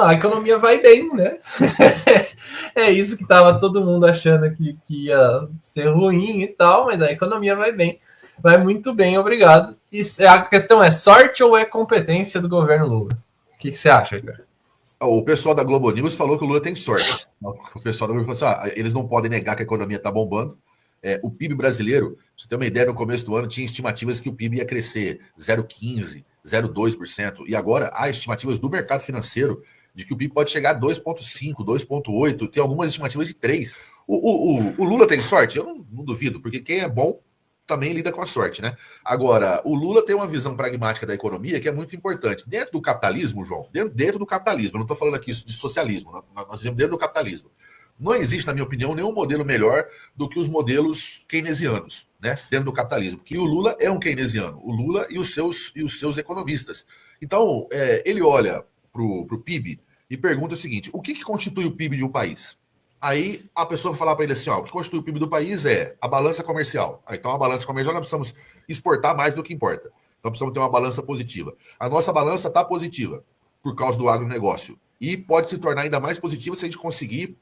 a economia vai bem, né? É isso que estava todo mundo achando que ia ser ruim e tal, mas a economia vai bem. Vai muito bem, obrigado. E a questão é sorte ou é competência do governo Lula? O que você acha, cara? O pessoal da Globo News falou que o Lula tem sorte. O pessoal da Globo falou assim: eles não podem negar que a economia está bombando. O PIB brasileiro, pra você ter uma ideia, no começo do ano tinha estimativas que o PIB ia crescer 0,15%, 0,2%. E agora há estimativas do mercado financeiro de que o PIB pode chegar a 2,5%, 2,8%. Tem algumas estimativas de 3%. O Lula tem sorte? Eu não duvido, porque quem é bom também lida com a sorte, né? Agora, o Lula tem uma visão pragmática da economia que é muito importante. Dentro do capitalismo, João, dentro do capitalismo, eu não estou falando aqui de socialismo, nós vivemos dentro do capitalismo. Não existe, na minha opinião, nenhum modelo melhor do que os modelos keynesianos, né? Dentro do capitalismo. Porque o Lula é um keynesiano, o Lula e os seus economistas. Então, ele olha para o PIB e pergunta o seguinte: o que constitui o PIB de um país? Aí a pessoa vai falar para ele assim: o que constitui o PIB do país é a balança comercial. Então, a balança comercial nós precisamos exportar mais do que importa. Então, precisamos ter uma balança positiva. A nossa balança está positiva por causa do agronegócio. E pode se tornar ainda mais positiva se a gente conseguir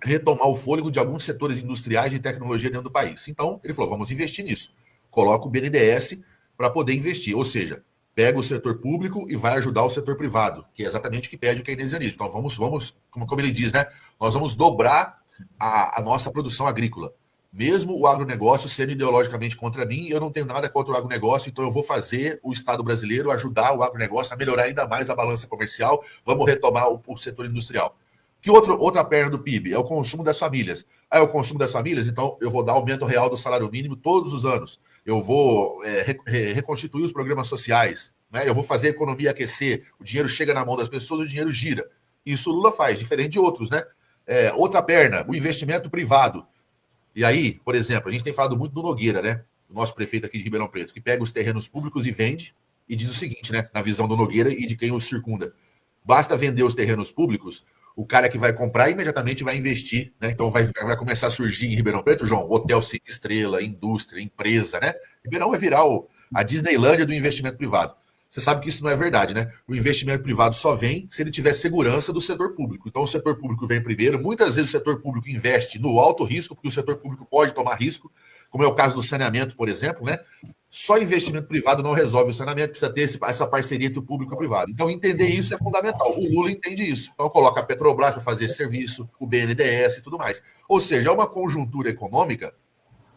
retomar o fôlego de alguns setores industriais de tecnologia dentro do país. Então, ele falou: vamos investir nisso. Coloca o BNDES para poder investir. Ou seja, pega o setor público e vai ajudar o setor privado, que é exatamente o que pede o keynesianismo. Então, vamos como ele diz, né? Nós vamos dobrar a nossa produção agrícola. Mesmo o agronegócio sendo ideologicamente contra mim, eu não tenho nada contra o agronegócio, então eu vou fazer o Estado brasileiro ajudar o agronegócio a melhorar ainda mais a balança comercial, vamos retomar o setor industrial. Que outra perna do PIB? É o consumo das famílias. É o consumo das famílias, então eu vou dar aumento real do salário mínimo todos os anos. Eu vou reconstituir os programas sociais, né? Eu vou fazer a economia aquecer. O dinheiro chega na mão das pessoas, o dinheiro gira. Isso o Lula faz, diferente de outros, né? Outra perna, o investimento privado. E aí, por exemplo, a gente tem falado muito do Nogueira, né? O nosso prefeito aqui de Ribeirão Preto, que pega os terrenos públicos e vende, e diz o seguinte, né? Na visão do Nogueira e de quem o circunda: basta vender os terrenos públicos, o cara que vai comprar imediatamente vai investir, né? Então vai começar a surgir em Ribeirão Preto, João, hotel 5 estrelas, indústria, empresa, né? Ribeirão vai virar a Disneylândia do investimento privado. Você sabe que isso não é verdade, né? O investimento privado só vem se ele tiver segurança do setor público. Então o setor público vem primeiro. Muitas vezes o setor público investe no alto risco, porque o setor público pode tomar risco, como é o caso do saneamento, por exemplo, né? Só investimento privado não resolve o saneamento, precisa ter essa parceria entre o público e o privado. Então, entender isso é fundamental. O Lula entende isso. Então, coloca a Petrobras para fazer esse serviço, o BNDES e tudo mais. Ou seja, é uma conjuntura econômica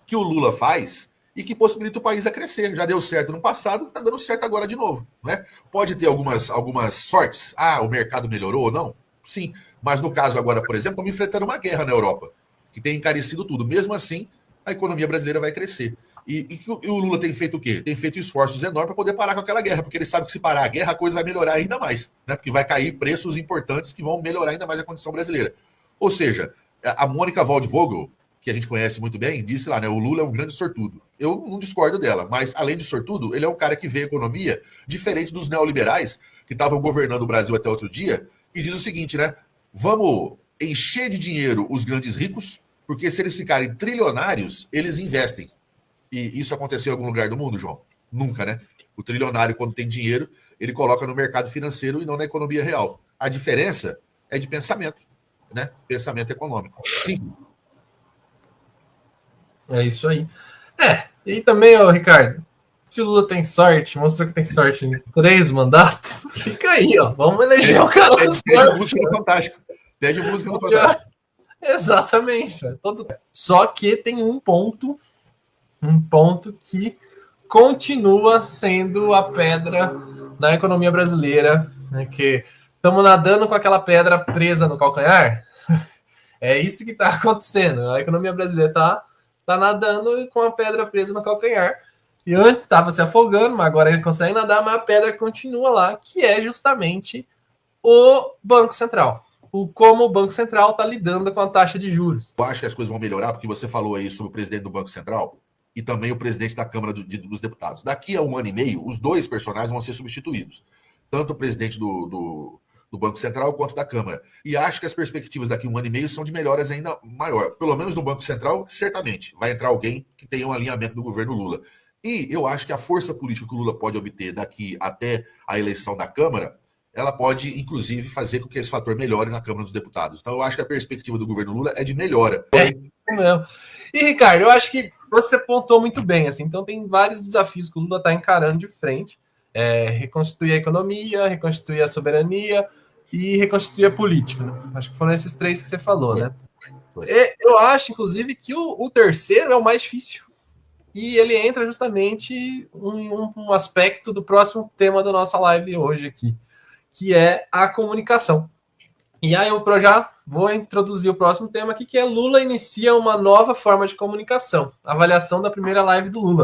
que o Lula faz e que possibilita o país a crescer. Já deu certo no passado, está dando certo agora de novo, né? Pode ter algumas sortes. O mercado melhorou ou não? Sim. Mas no caso agora, por exemplo, estamos enfrentando uma guerra na Europa, que tem encarecido tudo. Mesmo assim, a economia brasileira vai crescer. E o Lula tem feito o quê? Tem feito esforços enormes para poder parar com aquela guerra, porque ele sabe que se parar a guerra, a coisa vai melhorar ainda mais, né? Porque vai cair preços importantes que vão melhorar ainda mais a condição brasileira. Ou seja, a Mônica Waldvogel, que a gente conhece muito bem, disse lá, né? O Lula é um grande sortudo. Eu não discordo dela, mas além de sortudo, ele é um cara que vê a economia diferente dos neoliberais que estavam governando o Brasil até outro dia, e diz o seguinte, né? Vamos encher de dinheiro os grandes ricos, porque se eles ficarem trilionários, eles investem. E isso aconteceu em algum lugar do mundo, João? Nunca, né? O trilionário, quando tem dinheiro, ele coloca no mercado financeiro e não na economia real. A diferença é de pensamento, né? Pensamento econômico. Simples. É isso aí. E também, Ricardo, se o Lula tem sorte, mostrou que tem sorte em 3 mandatos, fica aí, ó. Vamos eleger o cara. Pede música no Fantástico. Pede música no Fantástico. Exatamente. Só que tem um ponto que continua sendo a pedra da economia brasileira, né, que estamos nadando com aquela pedra presa no calcanhar. É isso que está acontecendo. A economia brasileira está nadando com a pedra presa no calcanhar. E antes estava se afogando, mas agora ele consegue nadar, mas a pedra continua lá, que é justamente o Banco Central. Como o Banco Central está lidando com a taxa de juros. Eu acho que as coisas vão melhorar, porque você falou aí sobre o presidente do Banco Central e também o presidente da Câmara dos Deputados. Daqui a 1 ano e meio, os dois personagens vão ser substituídos. Tanto o presidente do Banco Central quanto da Câmara. E acho que as perspectivas daqui a 1 ano e meio são de melhoras ainda maior. Pelo menos no Banco Central, certamente. Vai entrar alguém que tenha um alinhamento do governo Lula. E eu acho que a força política que o Lula pode obter daqui até a eleição da Câmara ela pode, inclusive, fazer com que esse fator melhore na Câmara dos Deputados. Então, eu acho que a perspectiva do governo Lula é de melhora. Não. E, Ricardo, eu acho que você pontuou muito bem, assim, então tem vários desafios que o Lula está encarando de frente. Reconstituir a economia, reconstituir a soberania e reconstituir a política. Né? Acho que foram esses três que você falou, né? Eu acho, inclusive, que o terceiro é o mais difícil. E ele entra justamente em um aspecto do próximo tema da nossa live hoje aqui, que é a comunicação. E aí eu já vou introduzir o próximo tema aqui, que é Lula inicia uma nova forma de comunicação. Avaliação da primeira live do Lula.